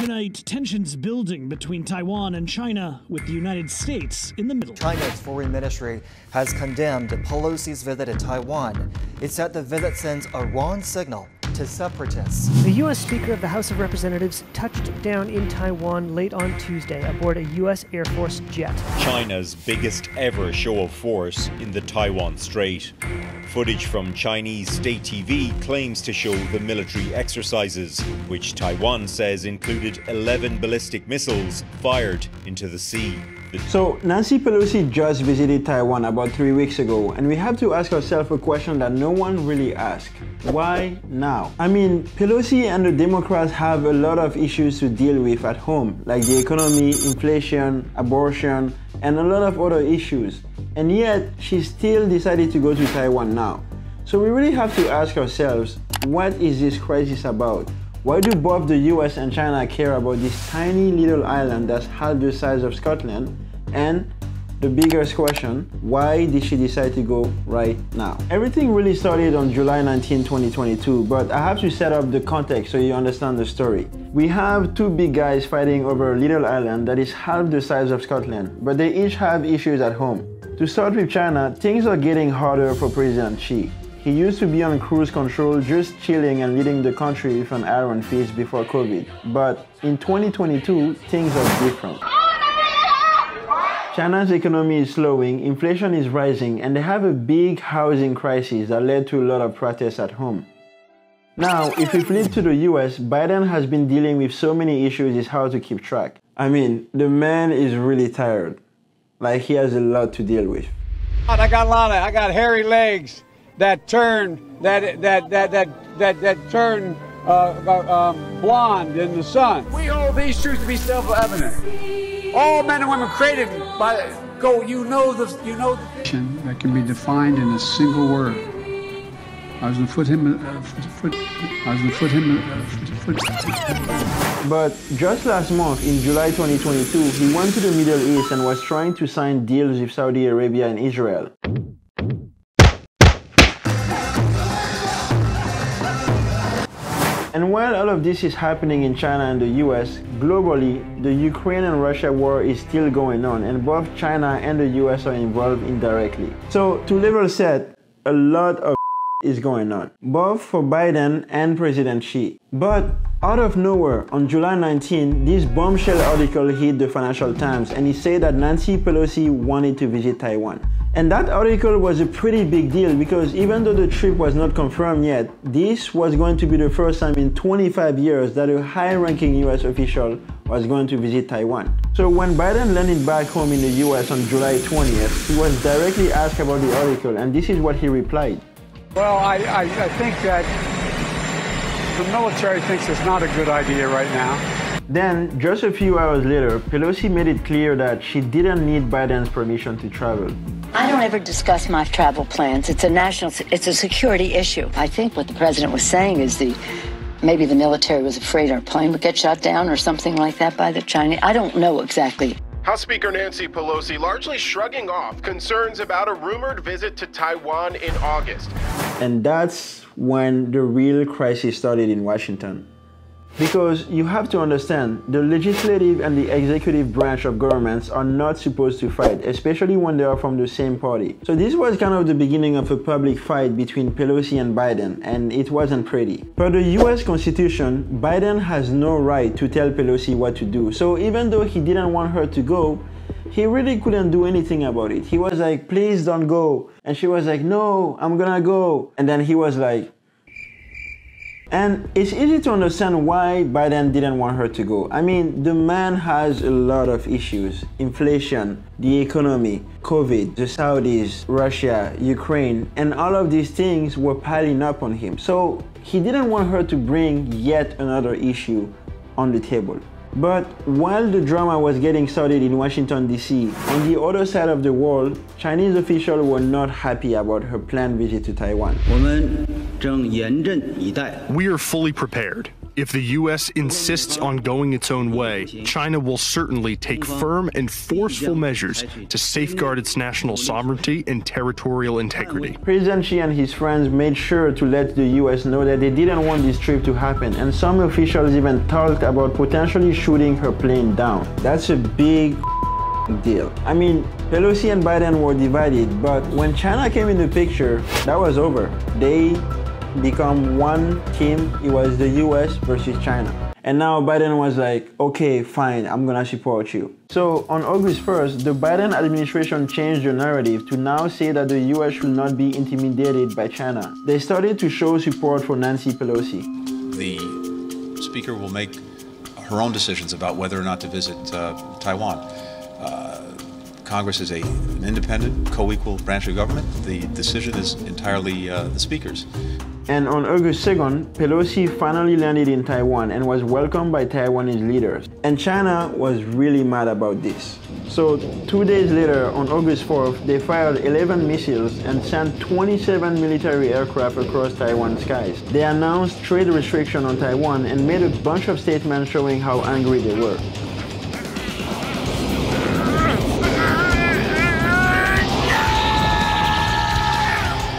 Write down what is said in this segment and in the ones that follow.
Tonight, tensions building between Taiwan and China, with the United States in the middle. China's foreign ministry has condemned Pelosi's visit to Taiwan. It said the visit sends a wrong signal to separatists. The U.S. Speaker of the House of Representatives touched down in Taiwan late on Tuesday aboard a U.S. Air Force jet. China's biggest ever show of force in the Taiwan Strait. Footage from Chinese state TV claims to show the military exercises, which Taiwan says included 11 ballistic missiles fired into the sea. So, Nancy Pelosi just visited Taiwan about 3 weeks ago, and we have to ask ourselves a question that no one really asked. Why now? I mean, Pelosi and the Democrats have a lot of issues to deal with at home, like the economy, inflation, abortion, and a lot of other issues. And yet, she still decided to go to Taiwan now. So we really have to ask ourselves, what is this crisis about? Why do both the US and China care about this tiny little island that's half the size of Scotland? And the biggest question, why did she decide to go right now? Everything really started on July 19, 2022, but I have to set up the context so you understand the story. We have two big guys fighting over a little island that is half the size of Scotland, but they each have issues at home. To start with China, things are getting harder for President Xi. He used to be on cruise control, just chilling and leading the country with an iron fist before COVID. But in 2022, things are different. China's economy is slowing, inflation is rising, and they have a big housing crisis that led to a lot of protests at home. Now, if we flip to the US, Biden has been dealing with so many issues it's hard to keep track. I mean, the man is really tired. Like, he has a lot to deal with. I got hairy legs that turn blonde in the sun. We hold these truths to be self-evident. All men and women created by you know the that can be defined in a single word. But just last month, in July 2022, he went to the Middle East and was trying to sign deals with Saudi Arabia and Israel. And while all of this is happening in China and the US, globally, the Ukraine and Russia war is still going on, and both China and the US are involved indirectly. So, to level set, a lot of is going on, both for Biden and President Xi. But out of nowhere, on July 19, this bombshell article hit the Financial Times, and it said that Nancy Pelosi wanted to visit Taiwan. And that article was a pretty big deal because even though the trip was not confirmed yet, this was going to be the first time in 25 years that a high-ranking US official was going to visit Taiwan. So when Biden landed back home in the US on July 20th, he was directly asked about the article, and this is what he replied. Well, I think that the military thinks it's not a good idea right now. Then, just a few hours later, Pelosi made it clear that she didn't need Biden's permission to travel. I don't ever discuss my travel plans. It's a security issue. I think what the president was saying is maybe the military was afraid our plane would get shot down or something like that by the Chinese. I don't know exactly. House Speaker Nancy Pelosi largely shrugging off concerns about a rumored visit to Taiwan in August. And that's when the real crisis started in Washington. Because you have to understand, the legislative and the executive branch of governments are not supposed to fight, especially when they are from the same party. So this was kind of the beginning of a public fight between Pelosi and Biden, and it wasn't pretty. Per the US Constitution, Biden has no right to tell Pelosi what to do. So even though he didn't want her to go, he really couldn't do anything about it. He was like, please don't go. And she was like, no, I'm gonna go. And then he was like, and it's easy to understand why Biden didn't want her to go. I mean, the man has a lot of issues. Inflation, the economy, COVID, the Saudis, Russia, Ukraine, and all of these things were piling up on him. So he didn't want her to bring yet another issue on the table. But while the drama was getting started in Washington, D.C., on the other side of the world, Chinese officials were not happy about her planned visit to Taiwan. We are fully prepared. If the U.S. insists on going its own way, China will certainly take firm and forceful measures to safeguard its national sovereignty and territorial integrity. President Xi and his friends made sure to let the U.S. know that they didn't want this trip to happen, and some officials even talked about potentially shooting her plane down. That's a big deal. I mean, Pelosi and Biden were divided, but when China came in the picture, that was over. They become one team. It was the US versus China. And now Biden was like, okay, fine, I'm gonna support you. So on August 1st, the Biden administration changed the narrative to now say that the US should not be intimidated by China. They started to show support for Nancy Pelosi. The speaker will make her own decisions about whether or not to visit Taiwan. Congress is an independent, co-equal branch of government. The decision is entirely the speaker's. And on August 2nd, Pelosi finally landed in Taiwan and was welcomed by Taiwanese leaders. And China was really mad about this. So 2 days later, on August 4th, they fired 11 missiles and sent 27 military aircraft across Taiwan skies. They announced trade restriction on Taiwan and made a bunch of statements showing how angry they were.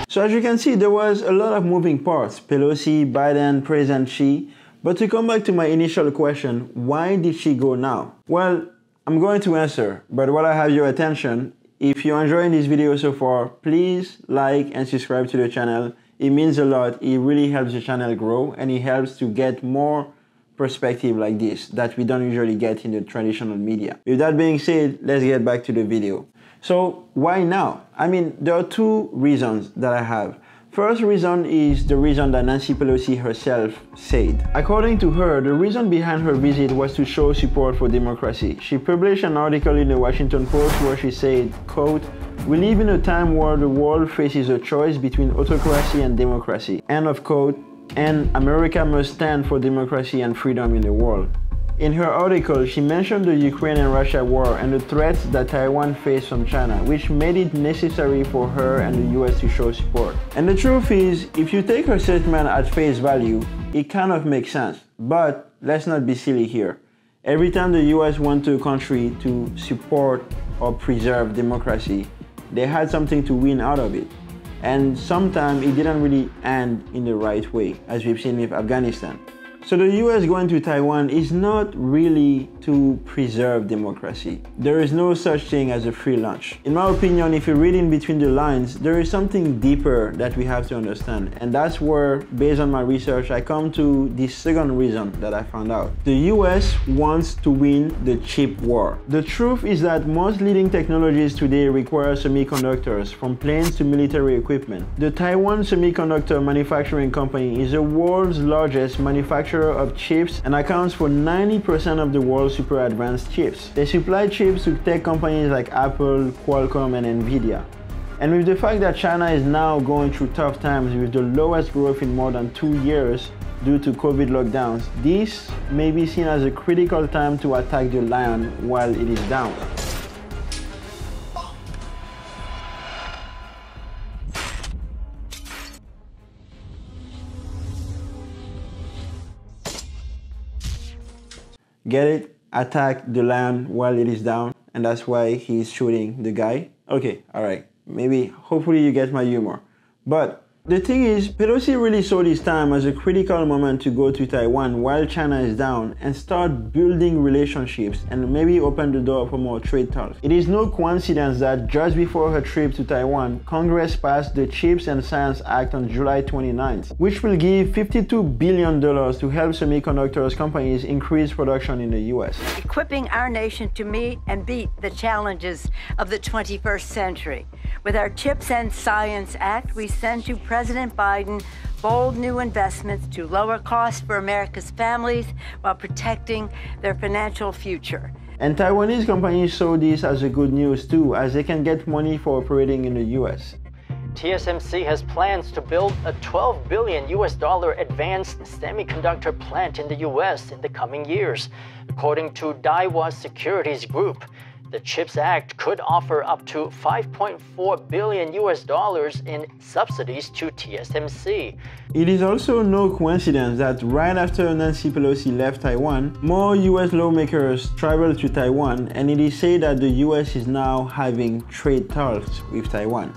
So as you can see, there was a lot of moving parts. Pelosi, Biden, President Xi. But to come back to my initial question, why did she go now? Well, I'm going to answer, but while I have your attention, if you're enjoying this video so far, please like and subscribe to the channel. It means a lot. It really helps the channel grow, and it helps to get more perspective like this that we don't usually get in the traditional media. With that being said, let's get back to the video. So why now? I mean, there are two reasons that I have. First reason is the reason that Nancy Pelosi herself said. According to her, the reason behind her visit was to show support for democracy. She published an article in the Washington Post where she said, quote, "We live in a time where the world faces a choice between autocracy and democracy," end of quote, and America must stand for democracy and freedom in the world. In her article, she mentioned the Ukraine and Russia war and the threats that Taiwan faced from China, which made it necessary for her and the US to show support. And the truth is, if you take her statement at face value, it kind of makes sense. But let's not be silly here. Every time the US went to a country to support or preserve democracy, they had something to win out of it. And sometimes it didn't really end in the right way, as we've seen with Afghanistan. So the US going to Taiwan is not really to preserve democracy. There is no such thing as a free lunch. In my opinion, if you read in between the lines, there is something deeper that we have to understand. And that's where, based on my research, I come to the second reason that I found out. The US wants to win the chip war. The truth is that most leading technologies today require semiconductors, from planes to military equipment. The Taiwan Semiconductor Manufacturing Company is the world's largest manufacturer of chips and accounts for 90% of the world's super advanced chips. They supply chips to tech companies like Apple, Qualcomm, and Nvidia. And with the fact that China is now going through tough times with the lowest growth in more than 2 years due to COVID lockdowns, this may be seen as a critical time to attack the lion while it is down. Get it? Attack the lion while it is down, and that's why he's shooting the guy. Okay, alright. Maybe, hopefully you get my humor. But the thing is, Pelosi really saw this time as a critical moment to go to Taiwan while China is down and start building relationships and maybe open the door for more trade talks. It is no coincidence that just before her trip to Taiwan, Congress passed the CHIPS and Science Act on July 29th, which will give $52 billion to help semiconductors companies increase production in the US. Equipping our nation to meet and beat the challenges of the 21st century. With our CHIPS and Science Act, we send to President Biden bold new investments to lower costs for America's families while protecting their financial future. And Taiwanese companies saw this as a good news too, as they can get money for operating in the US. TSMC has plans to build a $12 billion advanced semiconductor plant in the US in the coming years, according to Daiwa Securities Group. The CHIPS Act could offer up to $5.4 billion in subsidies to TSMC. It is also no coincidence that right after Nancy Pelosi left Taiwan, more US lawmakers traveled to Taiwan, and it is said that the US is now having trade talks with Taiwan.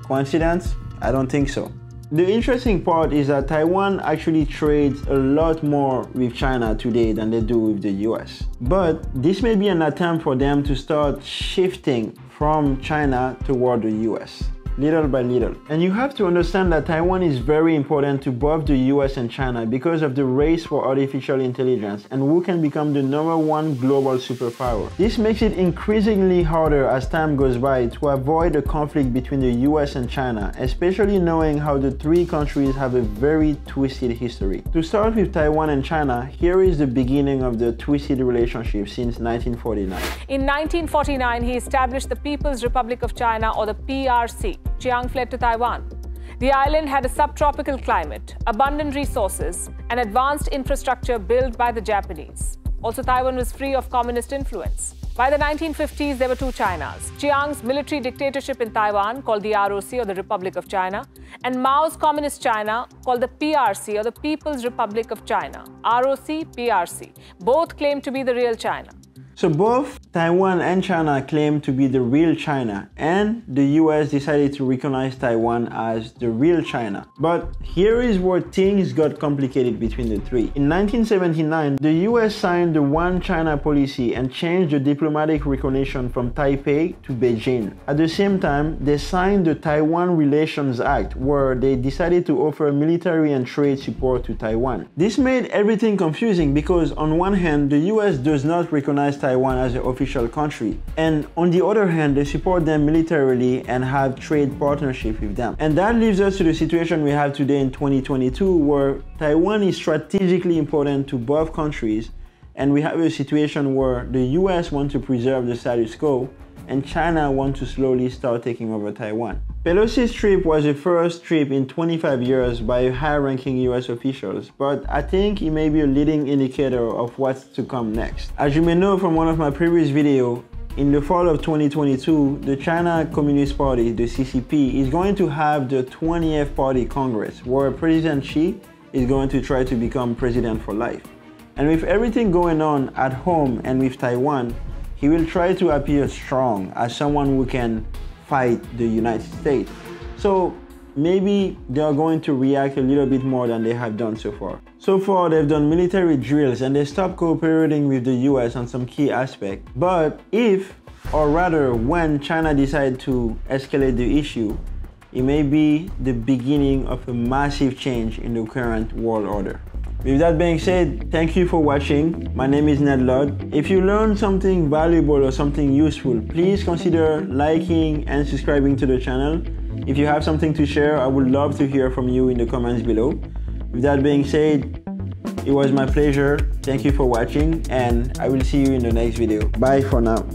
Coincidence? I don't think so. The interesting part is that Taiwan actually trades a lot more with China today than they do with the US. But this may be an attempt for them to start shifting from China toward the US, little by little. And you have to understand that Taiwan is very important to both the US and China because of the race for artificial intelligence and who can become the #1 global superpower. This makes it increasingly harder as time goes by to avoid a conflict between the US and China, especially knowing how the three countries have a very twisted history. To start with Taiwan and China, here is the beginning of the twisted relationship since 1949. In 1949, he established the People's Republic of China, or the PRC. Chiang fled to Taiwan. The island had a subtropical climate, abundant resources, and advanced infrastructure built by the Japanese. Also, Taiwan was free of communist influence. By the 1950s, there were two Chinas: Chiang's military dictatorship in Taiwan, called the ROC, or the Republic of China, and Mao's communist China, called the PRC, or the People's Republic of China. ROC, PRC. Both claimed to be the real China. So both Taiwan and China claim to be the real China, and the US decided to recognize Taiwan as the real China. But here is where things got complicated between the three. In 1979, the US signed the One China policy and changed the diplomatic recognition from Taipei to Beijing. At the same time, they signed the Taiwan Relations Act, where they decided to offer military and trade support to Taiwan. This made everything confusing because on one hand, the US does not recognize Taiwan as an official country, and on the other hand, they support them militarily and have trade partnership with them. And that leaves us to the situation we have today in 2022, where Taiwan is strategically important to both countries, and we have a situation where the US wants to preserve the status quo and China wants to slowly start taking over Taiwan. Pelosi's trip was the first trip in 25 years by high-ranking US officials, but I think it may be a leading indicator of what's to come next. As you may know from one of my previous videos, in the fall of 2022, the China Communist Party, the CCP, is going to have the 20th Party Congress, where President Xi is going to try to become president for life. And with everything going on at home and with Taiwan, he will try to appear strong as someone who can fight the United States. So maybe they are going to react a little bit more than they have done so far. So far, they've done military drills and they stopped cooperating with the US on some key aspects. But if, or rather when China decides to escalate the issue, it may be the beginning of a massive change in the current world order. With that being said, thank you for watching. My name is Ned Lord. If you learned something valuable or something useful, please consider liking and subscribing to the channel. If you have something to share, I would love to hear from you in the comments below. With that being said, it was my pleasure. Thank you for watching, and I will see you in the next video. Bye for now.